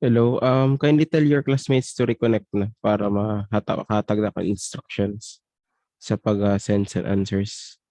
Hello, kindly tell your classmates to reconnect na para mahatag na ang instructions sa pag-send and answers.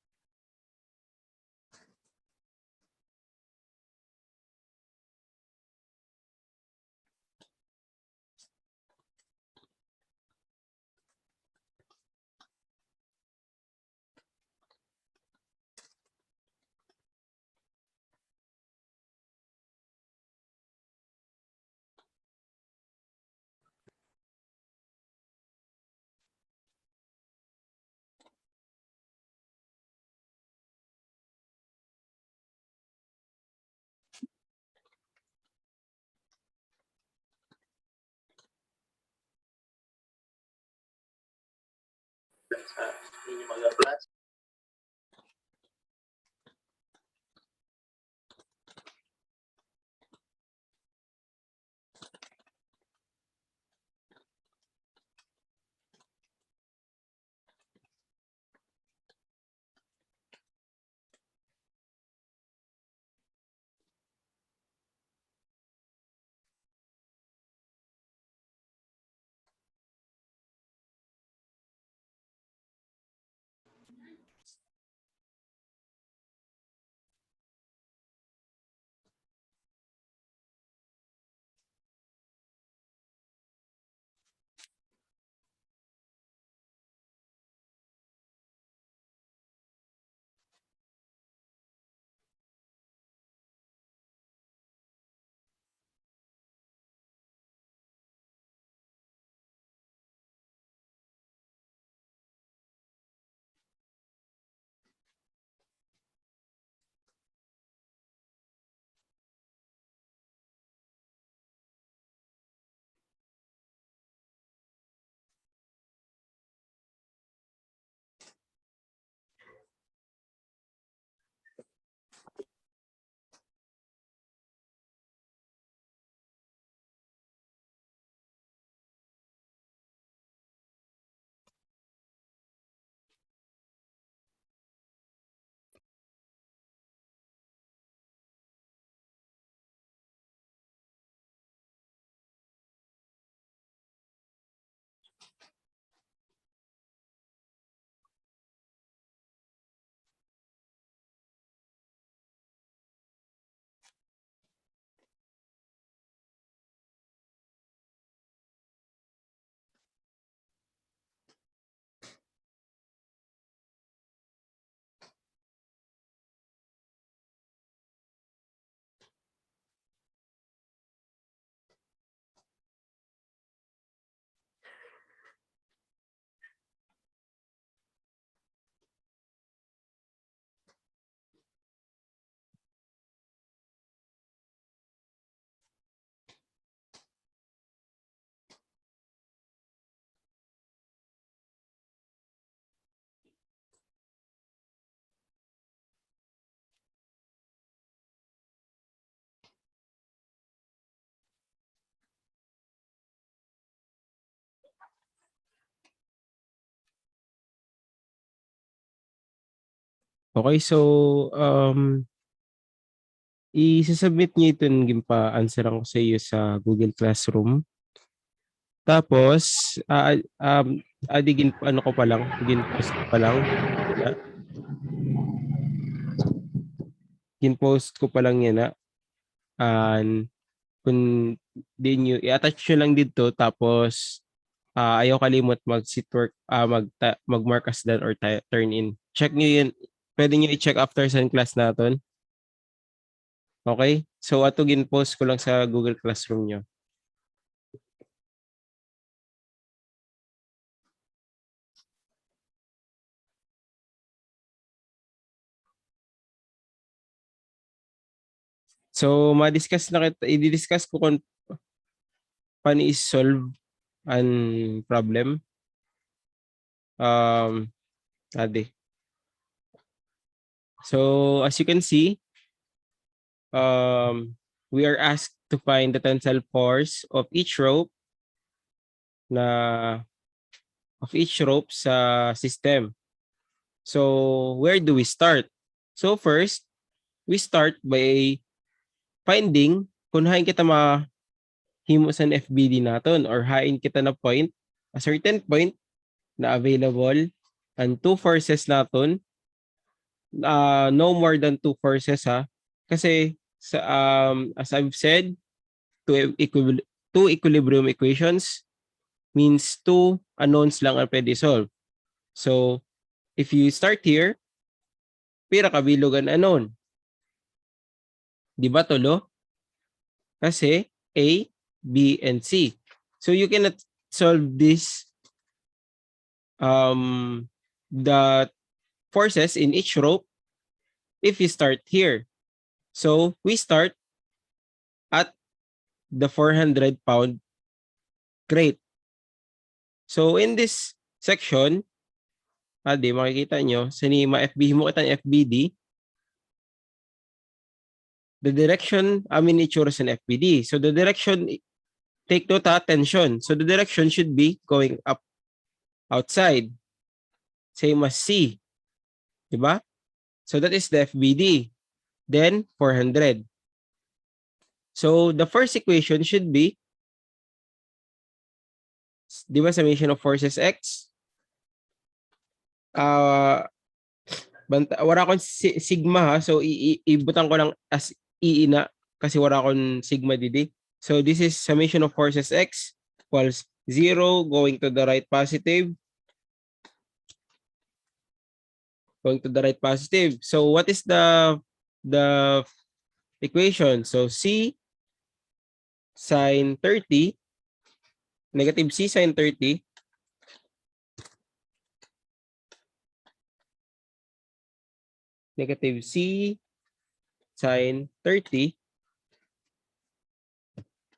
Okay, so i-submit niyo ito ng gimpa-answeran ko sa iyo sa Google Classroom. Tapos, adigin ano ko pa lang, gin-post ko pa lang. Gin-post ko pa lang yan na. And kung din nyo, i-attach nyo lang dito tapos ayaw kalimot mag-Seatwork, mag-mark as done or turn in. Check nyo yun. Pwede nyo i-check after sa class natin. Okay? So, ato gin-post ko lang sa Google Classroom nyo. So, ma-discuss na kita, i-discuss ko kung paano i-solve ang problem. Ade. So, as you can see, we are asked to find the tensile force of each rope sa system. So, where do we start? So, first, we start by finding, kunahin kita himo sa FBD naton or hain kita na point, a certain point na available and two forces naton, no more than two forces ha. Kasi sa as I've said, two equilibrium equations means two unknowns lang ang pwede solve. So if you start here, pira ka bilogan unknown. Di ba tolo? Kasi A, B, and C. So you cannot solve this the forces in each rope if you start here. So we start at the 400-pound crate. So in this section, di makikita nyo, sa ni ma-FB mo kita FBD, the direction, amin itsura sa FBD. So the direction, take note ha, tension. So the direction should be going up outside. Same as C. Diba? So that is the FBD. Then 400. So the first equation should be, di ba summation of forces X? Wala akong sigma ha. So ibutang ko lang as E na kasi wala akong sigma didi. So this is summation of forces X equals 0 going to the right positive. Going to the right positive. So what is the equation? So C sine 30, negative C sine 30 negative C sine 30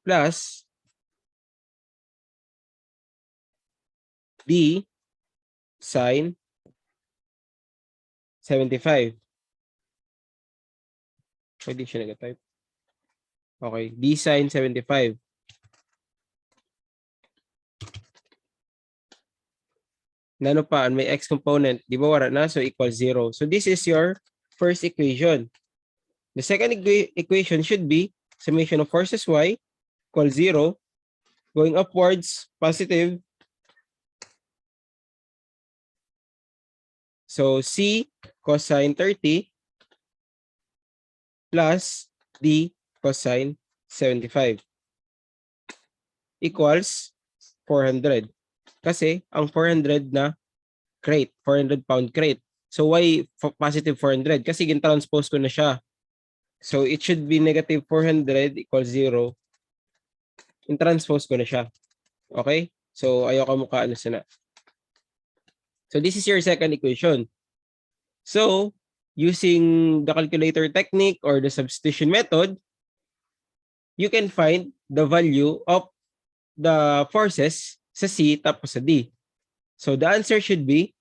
plus D sine 75. Pwede siya nag-type. Okay, D sine 75. Nano pa, may X component. Di ba wala na? So equals 0. So this is your first equation. The second equation should be summation of forces Y equals 0. Going upwards, positive. So C cosine 30 plus D cosine 75 equals 400. Kasi ang 400 na crate, 400-pound crate. So why positive 400? Kasi gin-transpose ko na siya. So it should be negative 400 equals 0. In-transpose ko na siya. Okay? So ayoko mukha ano sana. So this is your second equation. So using the calculator technique or the substitution method, you can find the value of the forces sa C tapos sa D. So the answer should be,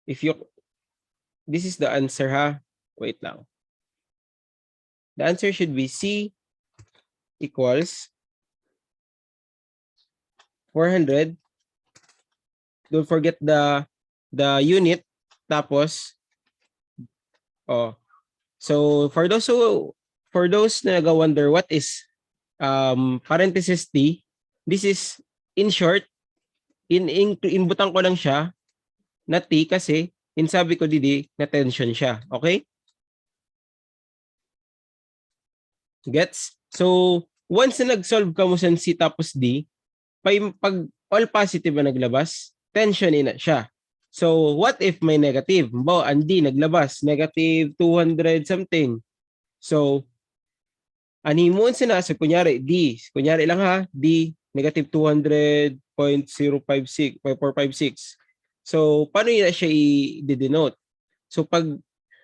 this is the answer ha. Wait lang. The answer should be C equals 400. Don't forget the unit. Tapos, so for those na nag-wonder what is parenthesis T, this is in short, inbutang ko lang siya na T kasi sabi ko didi na tension siya. Okay? Gets? So, once na nag-solve ka mo sa C tapos D, pag all positive na naglabas, tension na siya. So, what if may negative? Ang D naglabas, negative 200 something. So, animon sina sa kunyari D, kunyari lang ha, D negative 200.056, 456. So, paano yun siya i-denote? So, pag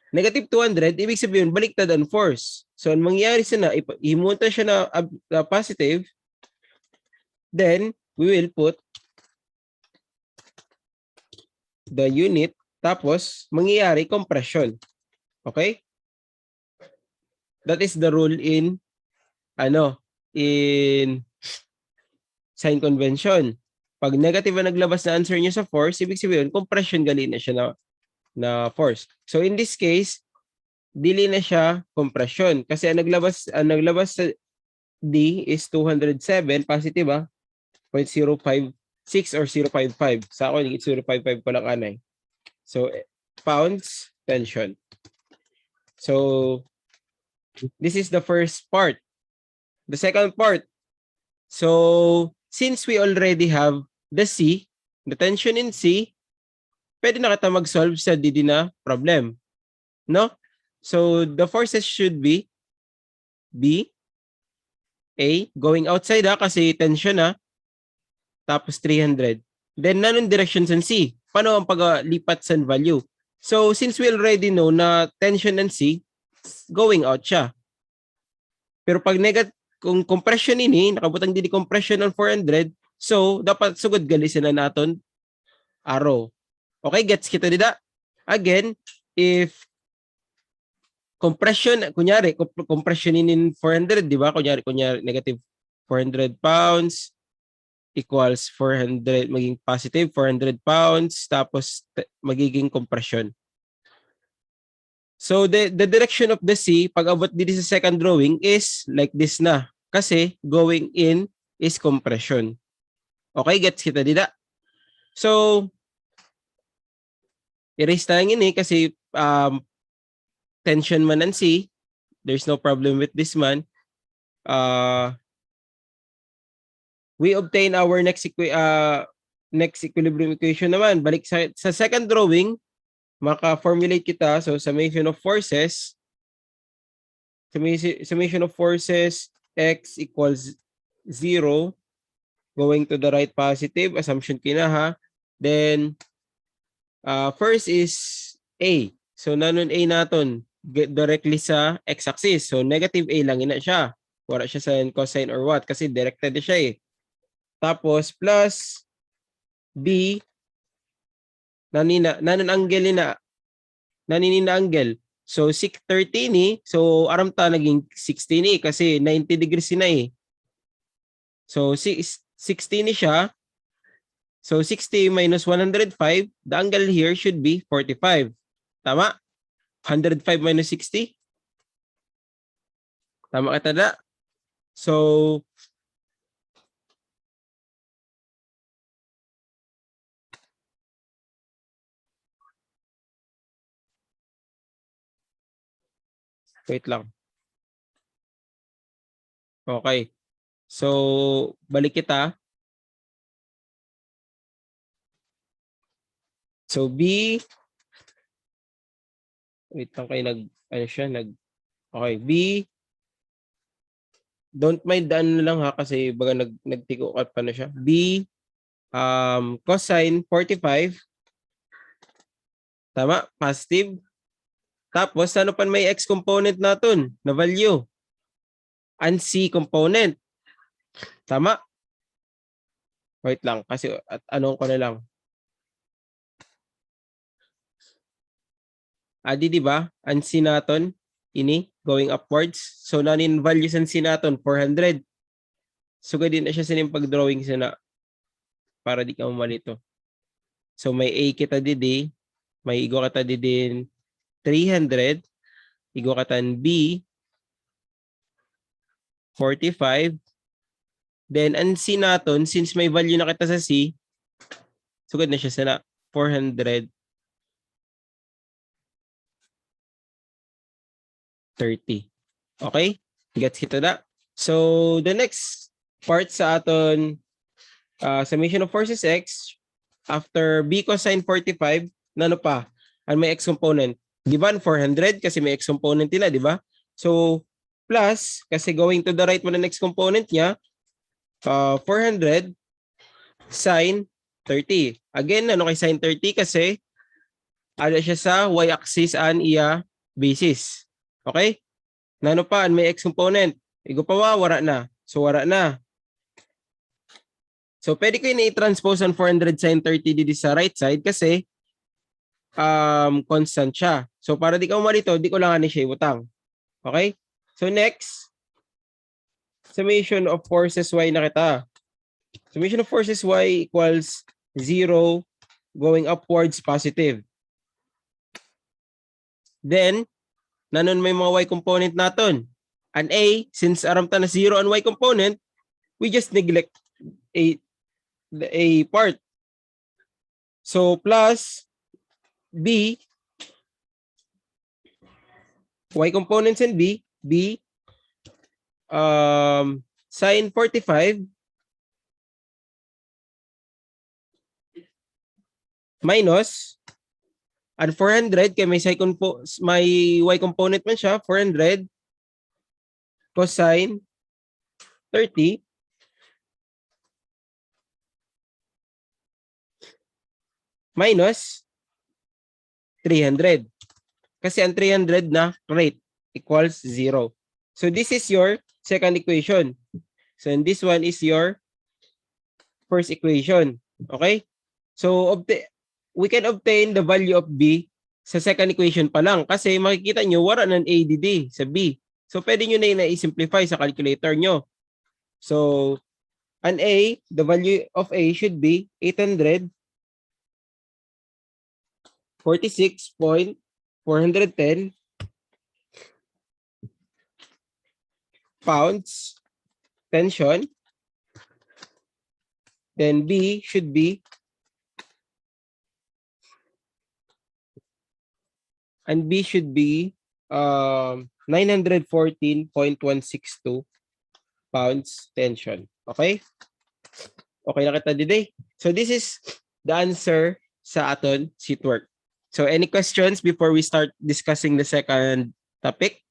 negative 200, ibig sabihin, baliktad ang force. So, ang mangyayari sana, imunta siya na positive, then, we will put the unit, tapos, mangyayari compression. Okay? That is the rule in sign convention. Pag negative ang naglabas na answer niyo sa force, ibig sabihin, compression gali na siya na force. So in this case, dili na siya compression kasi ang naglabas D is 207, positive 0.056 or 0.55. Sa ako, 0.55 ko lang anay. So, pounds, tension. So, this is the first part. The second part. So, since we already have the C, the tension in C, pwede na kita mag-solve sa DD na problem. No? So, the forces should be B, A, going outside kasi tension tapos 300. Then, nanong direction sa C? Paano ang paglipat sa value? So, since we already know na tension ng C, going out siya. Pero pag kung compression ini, nakabutang dili compression on 400, so, dapat sugod galisin na naton arrow. Okay, gets kita dida? Again, if compression, kunyari, compression in 400, di ba? Kunyari, negative 400 pounds equals 400, maging positive 400 pounds, tapos magiging compression. So, the direction of the C, pag abot dito sa second drawing, is like this na. Kasi, going in is compression. Okay, gets kita dida? So, erase tayo ini kasi tension man ang C, there's no problem with this man. We obtain our next equilibrium equation naman. Balik sa second drawing, maka-formulate kita. So, summation of forces, X equals 0, going to the right positive, assumption kina Then, first is A. So, nanon A naton directly sa x-axis. So, negative A lang ina siya. Wala siya sa cosine or what kasi directed siya Tapos, plus B, nanon angle nanina angle. So, 630 ni. So, aram ta naging 60 ni kasi 90 degrees na So, 60 ni siya. So, 60 minus 105, the angle here should be 45. Tama? 105 minus 60? Tama ka tada? So, wait lang. Okay. So, balik kita. So, B. Wait lang kayo okay, B. Don't mind daan lang kasi baga nagtiko pa na siya. B, cosine 45. Tama? Positive. Tapos, ano pa may X component natin na value? And C component. Tama? Wait lang, kasi anong ko na lang. Adi, di ba? Ang C natin, ini, going upwards. So, nanin values ang C natin, 400. So, din na siya sining pag-drawing sana para di ka malito. So, may A kita didi, may igo kita didin 300, igo kita B, 45. Then, ang C natin, since may value na kita sa C, sugod na siya sana 430. Okay? Gets kita na? So, the next part sa aton summation of forces X, after B cosine 45, nano pa? Ang may X component. Given 400 kasi may X component nila, di ba? So, plus, kasi going to the right mo na next component niya, 400 sine 30. Again, ano kay sine 30? Kasi, ano siya sa y-axis an iya basis. Okay? Nano pa, may X component. Igo pa wala na. So, wala na. So, pwede ko yun i-transpose ang 400 sine 30 dito sa right side kasi constant siya. So, para di ka umalito, di ko lang siya ibutang. Okay? So, next, summation of forces Y na kita. Summation of forces Y equals 0 going upwards positive. Then, nanon may mga Y component natin. An A, since aram ta na 0 ang y component, we just neglect a part. So plus B, y components in B sine 45 minus ang 400 kay may may y component man siya, 400 cosine 30 minus 300. Kasi ang 300 na rate equals 0. So this is your second equation. So and this one is your first equation. Okay? So we can obtain the value of B sa second equation pa lang kasi makikita nyo wala ng ADD sa B. So pwede nyo na i-simplify sa calculator nyo. So an A, the value of A should be 846.410 pounds tension. Then B should be 914.162 pounds tension. Okay? Okay na kita today. So this is the answer sa aton Seatwork. So any questions before we start discussing the second topic?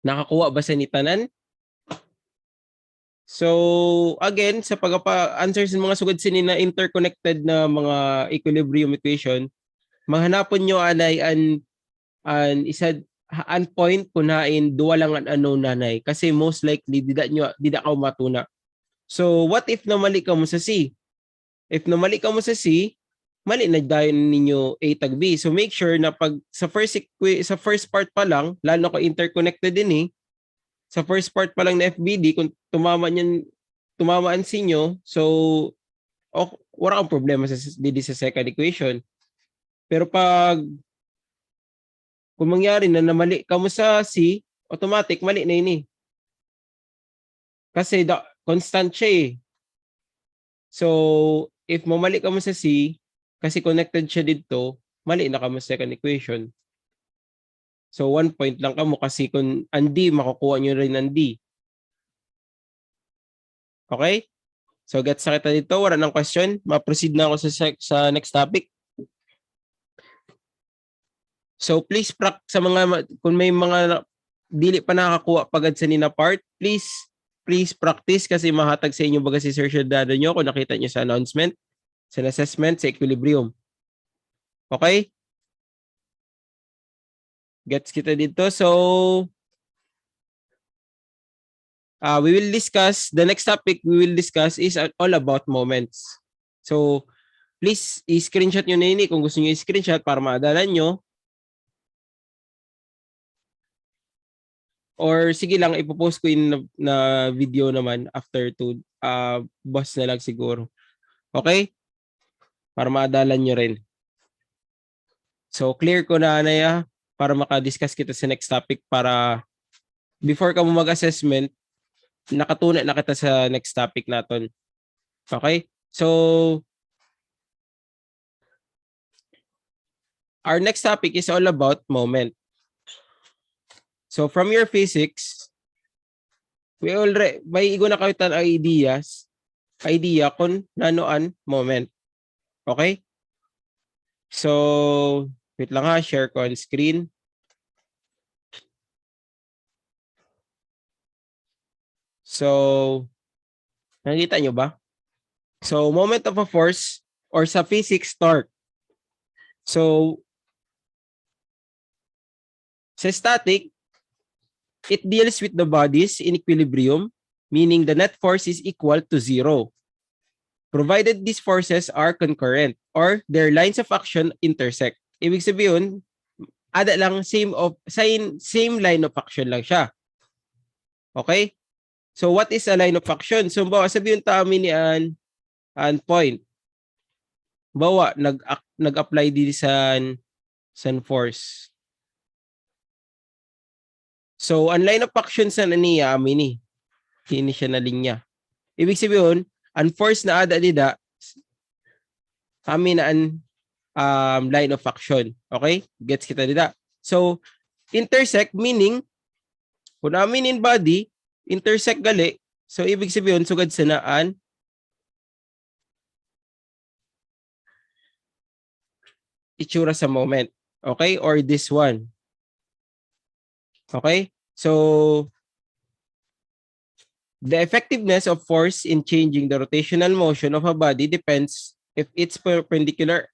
Nakakuha ba sa nitanan? So again, sa pag-answer sa mga sugod sinin na interconnected na mga equilibrium equation, mahanapon nyo anay an point kunain duwa lang an unknown nanay kasi most likely dida ka matuna. So what if namali ka mo sa C? If namali ka mo sa C, mali na dayon ninyo A tag B. So make sure na pag sa first part pa lang, lalo ko interconnected din eh. Sa first part pa lang na FBD, kung tumamaan sinyo, so wala kang problema sa second equation. Pero kung mangyari na namali ka mo sa C, automatic mali na yun eh. Kasi constant siya eh. So if mamali ka mo sa C, kasi connected siya dito, mali na ka mo sa second equation. So 1 point lang ka mo kasi kung ang D, makukuha nyo rin ang D. Okay? So gets sa kita dito, wala nang question. Ma-proceed na ako sa next topic. So please sa mga, kung may mga dili pa nakakuha pagad sa nina part, please practice kasi mahatag sa inyo baga si Sir Shadado nyo kung nakita nyo sa announcement, sa assessment, sa equilibrium. Okay? Gets kita dito. So we will discuss, the next topic we will discuss is all about moments. So please i-screenshot nyo na yun kung gusto nyo i-screenshot para maadalan nyo. Or sige lang, ipopost ko in na video naman after to boss na lang siguro. Okay? Para maadalan nyo rin. So clear ko na Anaya para makadiscuss kita sa next topic para before ka mo mag-assessment, nakatuna na kita sa next topic natin. Okay? So our next topic is all about moment. So from your physics, we already may igo na kayo tan idea kung nanoan moment. Okay? So wait lang ha, share ko on screen. So nakita nyo ba? So moment of a force or sa physics torque. So sa static, it deals with the bodies in equilibrium, meaning the net force is equal to 0, provided these forces are concurrent or their lines of action intersect. Ibig sabihin, ada lang same line of action lang siya. Okay? So what is a line of action? So bawa sabihin tami ni an point. Bawa nag-apply din sa force. So, ang line of action sa niya, amini. Kini siya na linya. Ibig sabihin, ang force na ada dida, amin na ang line of action. Okay? Gets kita dida. So, intersect meaning, kung amin in body, intersect gali, so ibig sabihin, sugad sa naan, itsura sa moment. Okay? Or this one. Okay? So, the effectiveness of force in changing the rotational motion of a body depends if it's perpendicular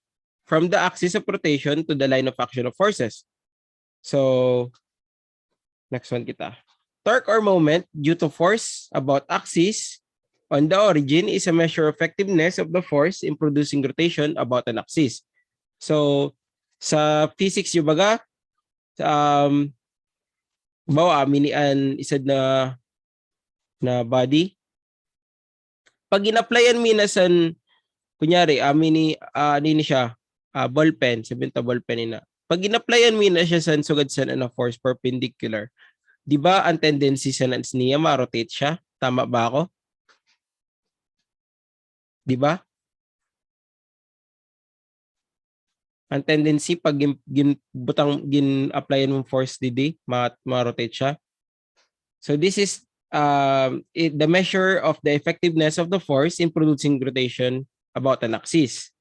from the axis of rotation to the line of action of forces. So, next one kita. Torque or moment due to force about axis on the origin is a measure of effectiveness of the force in producing rotation about an axis. So, sa physics yung baga, bawa, minian isad na body. Pag in-applyan mi na san, kunyari, ni siya, ballpen, sabihin ta ballpen ina. Pag in-applyan mi na siya san sugad san na force perpendicular, di ba ang tendency sa niya ma-rotate siya? Tama ba ako? Di ba? Ang tendency pag gin-applyan mong force didi, ma-rotate siya. So this is the measure of the effectiveness of the force in producing rotation about an axis.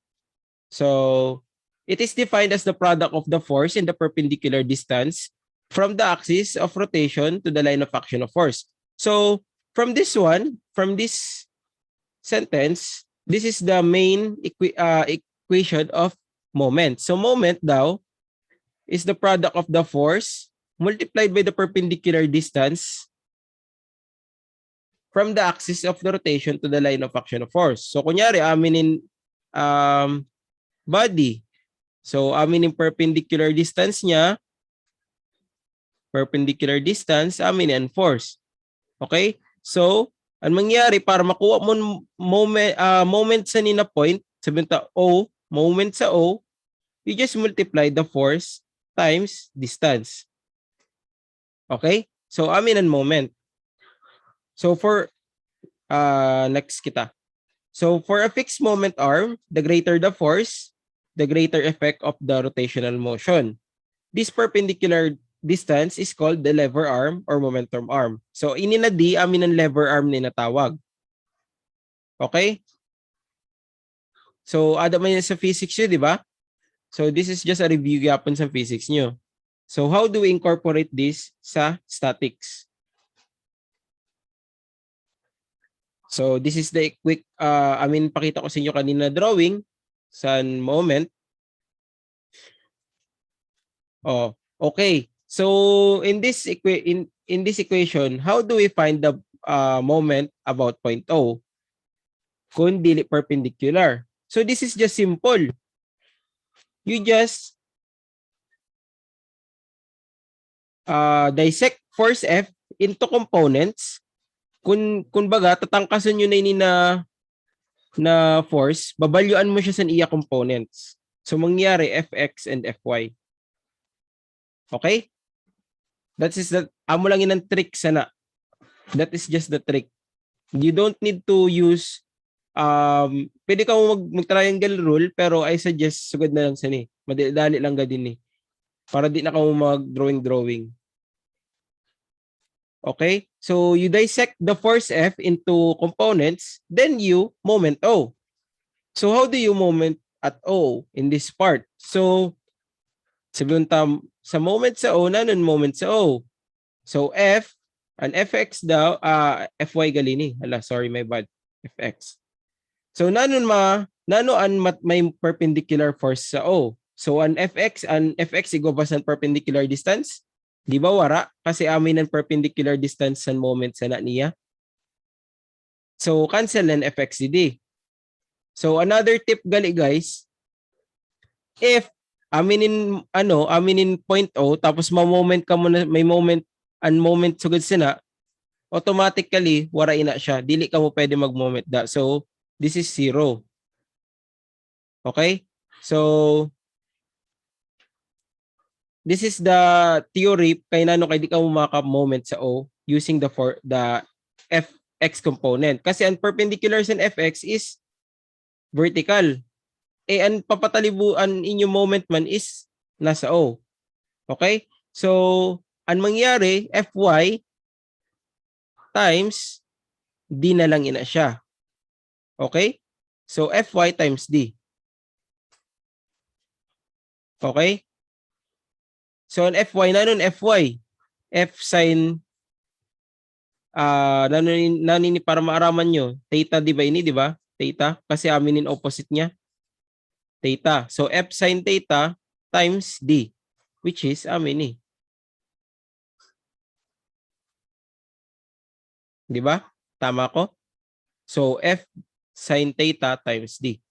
So it is defined as the product of the force in the perpendicular distance from the axis of rotation to the line of action of force. So from this sentence, this is the main equation of moment. So moment daw is the product of the force multiplied by the perpendicular distance from the axis of the rotation to the line of action of force. So kunyari, aminin body. So aminin perpendicular distance niya, aminin force. Okay? So, ang mangyari para makuha mo moment sa nina point, sabihin ta O, moment sa O, you just multiply the force times distance. Okay? So, amin ang moment. So, for, next kita. So, for a fixed moment arm, the greater the force, the greater effect of the rotational motion. This perpendicular distance is called the lever arm or momentum arm. So, ininadi, amin ang lever arm ni natawag. Okay? So, ada man yan sa physics nyo, di ba? So, this is just a review yapon sa physics nyo. So, how do we incorporate this sa statics? So, this is the quick, pakita ko sa inyo kanina drawing sa moment. Oh, okay. So, in this equation, how do we find the moment about point O? Kung dili perpendicular. So, this is just simple. You just dissect force F into components. Kung baga, tatangkasan nyo na yun na force, babalyuan mo siya sa iya components. So, mangyari Fx and Fy. Okay? That is the, amo lang yun ang trick sana. That is just the trick. You don't need to use, pwede ka mag-triangle rule, pero I suggest sugad na lang sana eh. Madali lang ga din eh. Para di na ka mag-drawing. Okay? So, you dissect the force F into components, then you moment O. So, how do you moment at O in this part? So, sabihin sa moment sa O, nanon moment sa O. So, F, an Fx daw, Fy galini. Hala, sorry, my bad. Fx. So, nanon may perpendicular force sa O. So, an Fx igobas ang perpendicular distance. Di ba wara? Kasi amin ang perpendicular distance sa moment sa na niya. So, cancel ang Fx didi. So, another tip gali guys, if aminin point O, tapos ma-moment ka muna, may moment sugad sina, automatically, wara ina siya. Dili ka mo pwede mag-moment da. So, this is 0. Okay? So, this is the theory kay nano kay di ka moment sa O using the fx component. Kasi ang perpendicular sa fx is vertical. Eh, ang papatalibuan inyong moment man is nasa O. Okay? So, ang mangyari, Fy times D na lang ina siya. Okay? So, Fy times D. Okay? So, ang Fy, nanon Fy? F sin, nanon para maaraman nyo, theta di ba ini, di ba? Theta, kasi aminin opposite niya. Theta. So, F sin theta times D, which is amin eh. Di ba? Tama ko? So, F sin theta times D.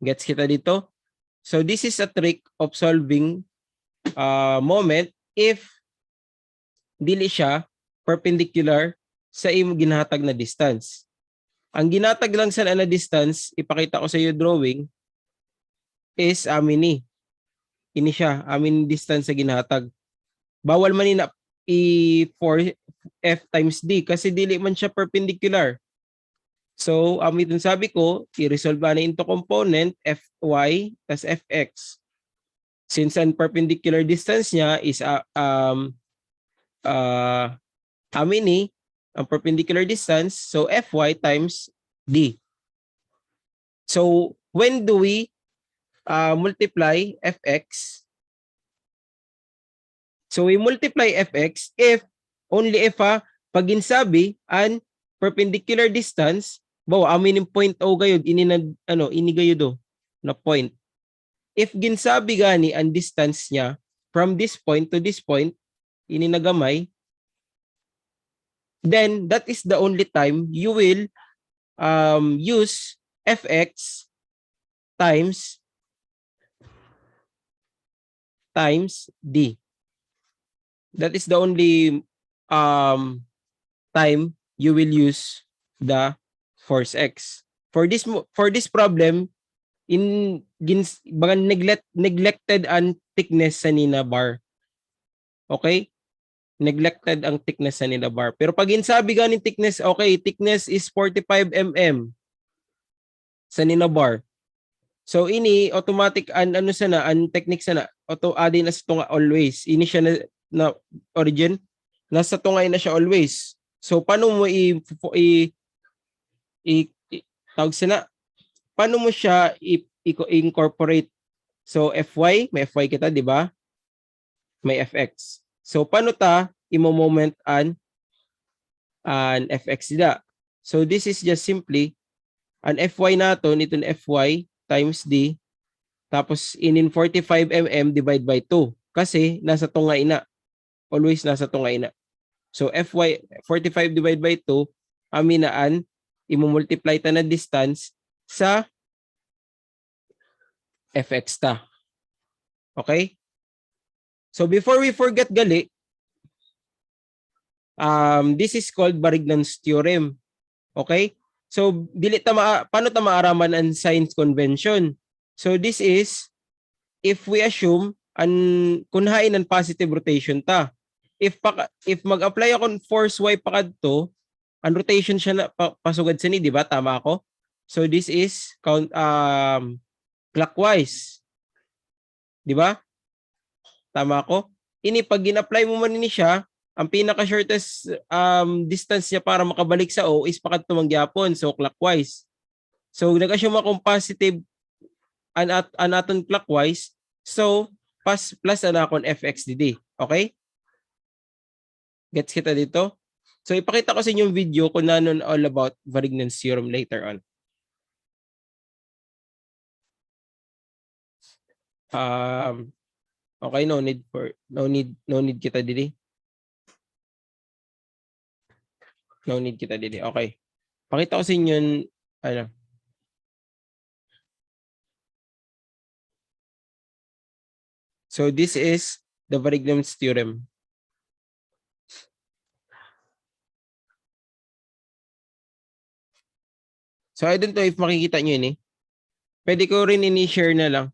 Gets kita dito? So, this is a trick of solving moment if dili siya perpendicular sa imong ginhatag na distance. Ang ginatag lang sa na distance, ipakita ko sa iyo drawing, is amin ni. Ini siya, amin distance sa ginhatag. Bawal man ina for F times D kasi dili man siya perpendicular. So, amin sabi ko, i-resolve na into component Fy tas Fx. Since ang perpendicular distance niya is amin ni, ang perpendicular distance, so Fy times D. So, when do we multiply Fx? So, we multiply Fx if, only if pag ginsabi, ang perpendicular distance, bawa, amin yung point O gayod, ini gayod do, na point. If ginsabi gani ang distance niya from this point to this point, ini nagamay, then that is the only time you will use Fx times D. That is the only time you will use the force X. For this problem, neglected ang thickness sa nina bar. Okay? Neglected ang thickness sa nina bar. Pero pag insabi ganin thickness, okay, thickness is 45 mm sa nina bar. So ini automatic an technique sana auto adin na sa tunga always. Ini siya na origin nasa tungay na siya always. So paano mo tawag sana, paano mo siya incorporate? So Fy, may Fy kita, di ba? May Fx. So paano ta imo-moment an Fx dida? So this is just simply an Fy naton, itong Fy times D, tapos inin 45 mm divide by 2 kasi nasa tungay na. Always nasa tungay na. So Fy 45 divide by 2, aminaan, i-multiply ta na distance sa Fx ta. Okay? So before we forget gali, this is called Varignon's theorem. Okay? So paano ta maaraman ang signs convention? So this is if we assume kunhain ang positive rotation ta. If mag-apply ako force y pakadto, ang rotation siya na pasugad sa ni, di ba? Tama ako? So this is clockwise. Di ba? Tama ako? Ini pag gin-apply mo man ni siya, ang pinaka-shortest distance niya para makabalik sa O is pakadto mangyapon, so clockwise. So nag-assume akong positive anaton clockwise, so plus anakon fx dd. Okay? Gets kita dito? So ipakita ko sa inyo yung video kung nanon all about Varignon's theorem later on. Okay, no need kita didi. No need kita didi. Okay. Pakita ko sa inyo ano. So this is the Varignon's theorem. So I don't know if makikita nyo yun eh. Pwede ko rin ini-share na lang.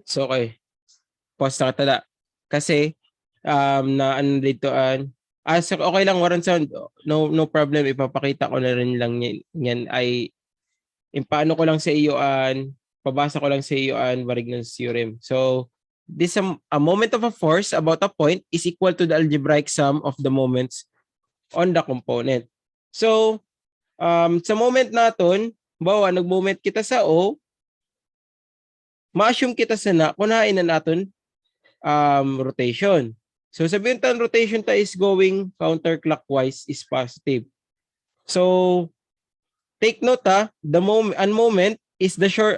So, okay. Pause na kita. Kasi, na ano dito, so okay lang, Warren Sound. No problem. Ipapakita ko na rin lang yan ay, paano ko lang sa iyo, pabasa ko lang sa iyo, Varignon's theorem. So, this a moment of a force about a point is equal to the algebraic sum of the moments on the component. So, sa moment naton, bawa nag-moment kita sa O, ma-assume kita sa na, kunain na naton rotation. So sabihin tayo rotation ta is going counterclockwise is positive. So take note the moment is the short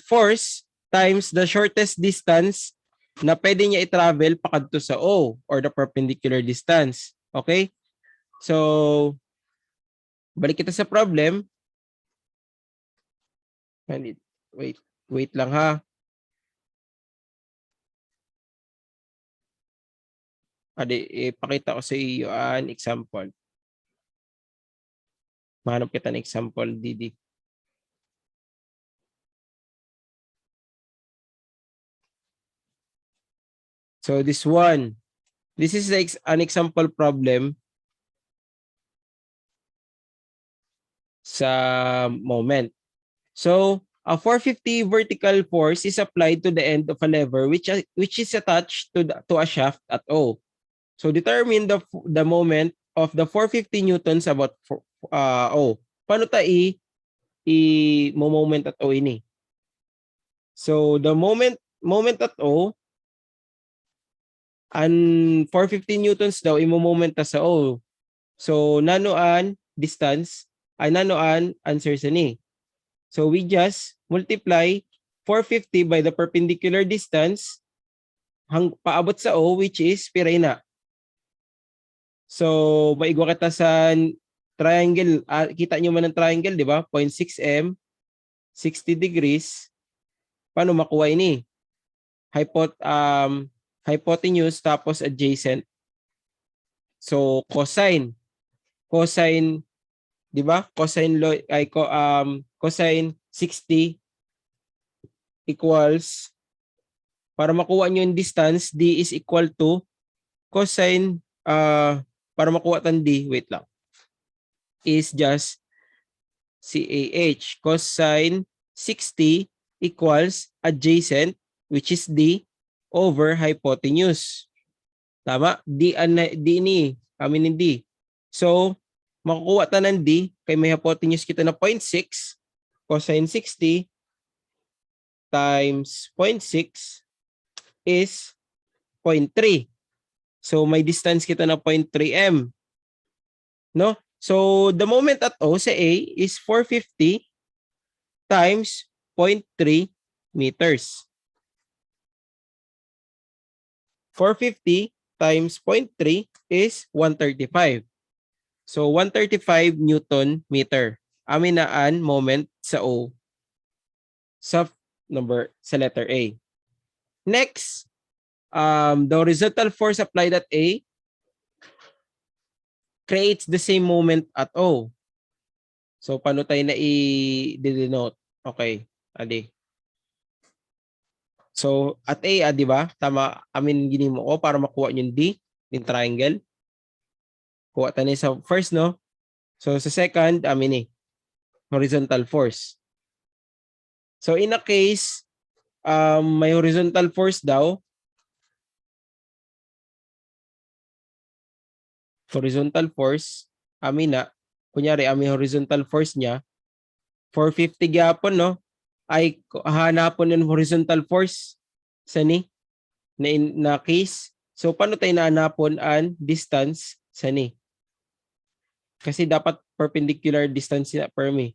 force times the shortest distance na pwede niya i-travel pakadto sa O or the perpendicular distance. Okay? So balik kita sa problem. Wait lang ha. Ipakita ko sa iyo an example. Mahanap kita ng example, Didi. So this one, this is an example problem sa moment. So a 450 vertical force is applied to the end of a lever which is attached to a shaft at O. So determine the moment of the 450 newtons about O. Paano ta i-moment at O ini? So the moment at O, ang 450 newtons daw i-moment ta sa O. So nanoan distance ay nanoan answer sa ni. So we just multiply 450 by the perpendicular distance paabot sa O, which is piray na. So maigwa kita sa triangle. Kita nyo man ang triangle, di ba? 0.6 m, 60 degrees. Paano makuha ini? Hypotenuse tapos adjacent. So cosine, di ba? Cosine 60 equals, para makuha nyo yung distance, D is equal to cosine, para makuha tan D, wait lang, is just CAH. Cosine 60 equals adjacent, which is D, over hypotenuse. Tama? D ni, kami ni D. So, makukuha ta ng D, kay may hypotenuse kita na 0.6, cosine 60 times 0.6 is 0.3. So, may distance kita na 0.3 m. No? So, the moment at O sa A is 450 times 0.3 meters. 450 times 0.3 is 135. So, 135 Newton meter. Aminaan moment sa O sa letter A. Next, the horizontal force applied at A creates the same moment at O. So, paano tayo na i-denote? Okay, adi. So, at A, di ba? Tama, gini mo ko para makuha yung D, yung triangle. Kuha tayo sa first, no? So, sa second, horizontal force. So, in a case, may horizontal force daw. Horizontal force, kunyari, horizontal force niya, 450 gyapon, no? Ay hanapon yung horizontal force sa ni na case. So paano tayo nahanapon ang distance sa ni? Kasi dapat perpendicular distance na per me.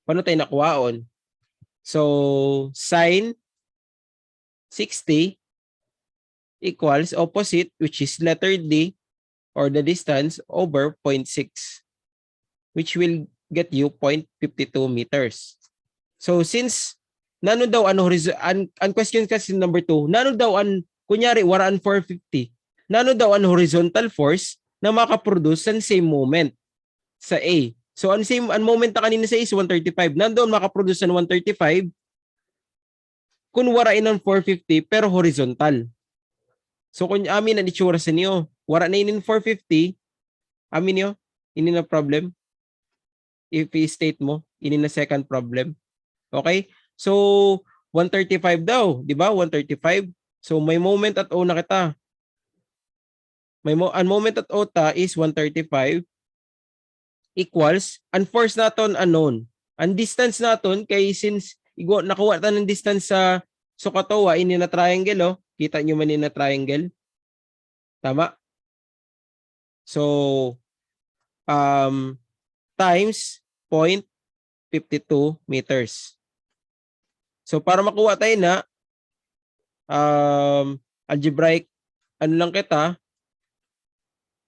Paano tayo nakuhaon? So sine 60 equals opposite, which is letter D, or the distance, over 0.6, which will get you 0.52 meters. So since nano daw ang question kasi number 2, nano daw kunyari waraan 450, nano daw horizontal force na makaproduce ng same moment sa A. So ang moment na kanina sa A is 135, nandoon makaproduce ng 135 kung warain ng 450 pero horizontal. So kung amin ang itsura sa niyo, wara na inin 450, amin niyo, ini na problem. If i-state mo, ini na second problem. Okay? So 135 daw, di ba? 135. So may moment at O na kita. Ang moment at O ta is 135 equals, ang force naton unknown. Ang distance naton kay since nakuha ta ng distance sa Sukatowa, ini na triangle, oh. Kita nyo man na triangle. Tama? So, times 0.52 meters. So, para makuha tayo na, algebraic, ano lang kita,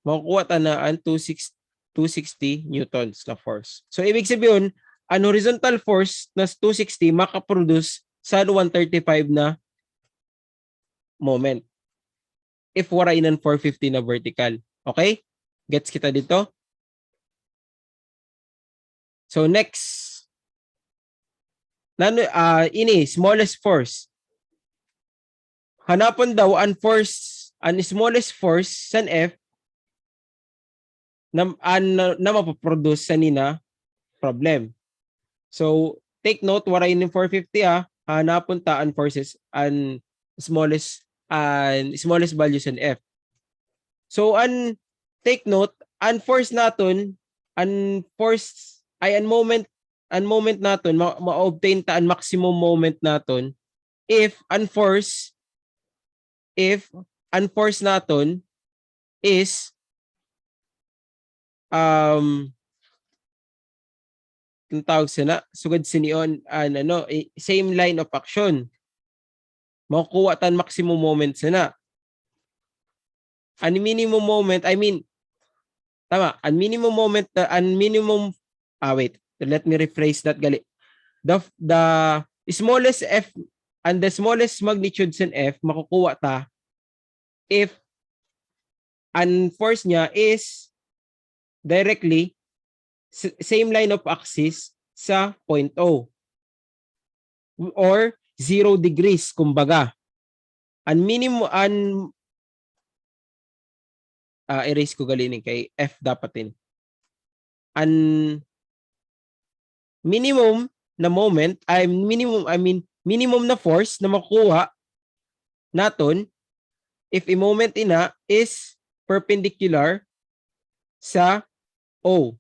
makukuha tayo na ang 260 newtons na force. So, ibig sabihin, ang horizontal force na 260 makaproduce sa 135 na moment. If warain ng 450 na vertical. Okay? Gets kita dito? So, next. Ini, smallest force. Hanapan daw ang smallest force sa F na mapaproduce sa nina problem. So, take note, warain ng 450 hanapon ta ang forces ang smallest values in F. So, take note, ang force naton, ang moment naton, ma-obtain ta ang maximum moment naton if ang force naton is yung tawag sana, sugad sinion same line of action. Makukuha tan maximum moment sana. Ang minimum moment, tama, ang minimum moment, let me rephrase that gali. The smallest F and the smallest magnitudes in F makukuha ta if ang force niya is directly same line of axis sa point O or 0 degrees kumbaga. Ang minimum erase ko galinin kay F dapatin. Ang minimum na moment minimum na force na makuha naton if a moment ina is perpendicular sa O,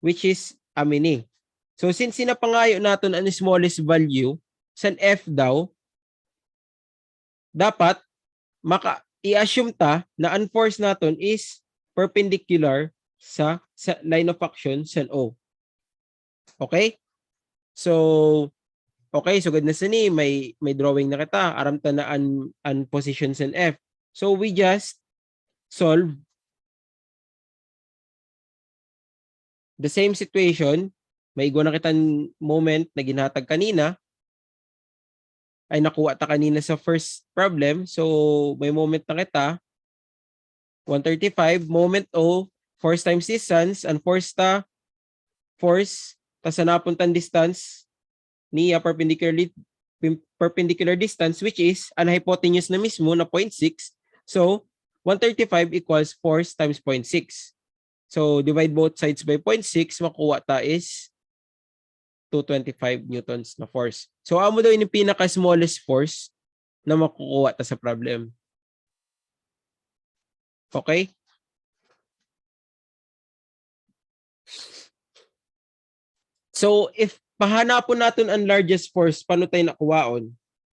which is amini. So since sinapangayo naton ang smallest value sa F daw, dapat i-assume ta na ang force naton is perpendicular sa line of action sa O. Okay? So, okay, so good na sini, may drawing na kita, aram ta na ang positions in F. So we just solve the same situation. May igwa na kitang moment na ginhatag kanina, ay nakuha ta kanina sa first problem. So may moment na kita, 135, moment O, force times distance, and force ta sa napuntang distance niya perpendicular distance, which is ang hypotenuse na mismo na 0.6. So 135 equals force times 0.6. So divide both sides by 0.6, makuha ta is 225 newtons na force. So amo daw yung pinaka-smallest force na makukuha ta sa problem. Okay? So if pahanapon natin ang largest force, paano tayo nakuwaon?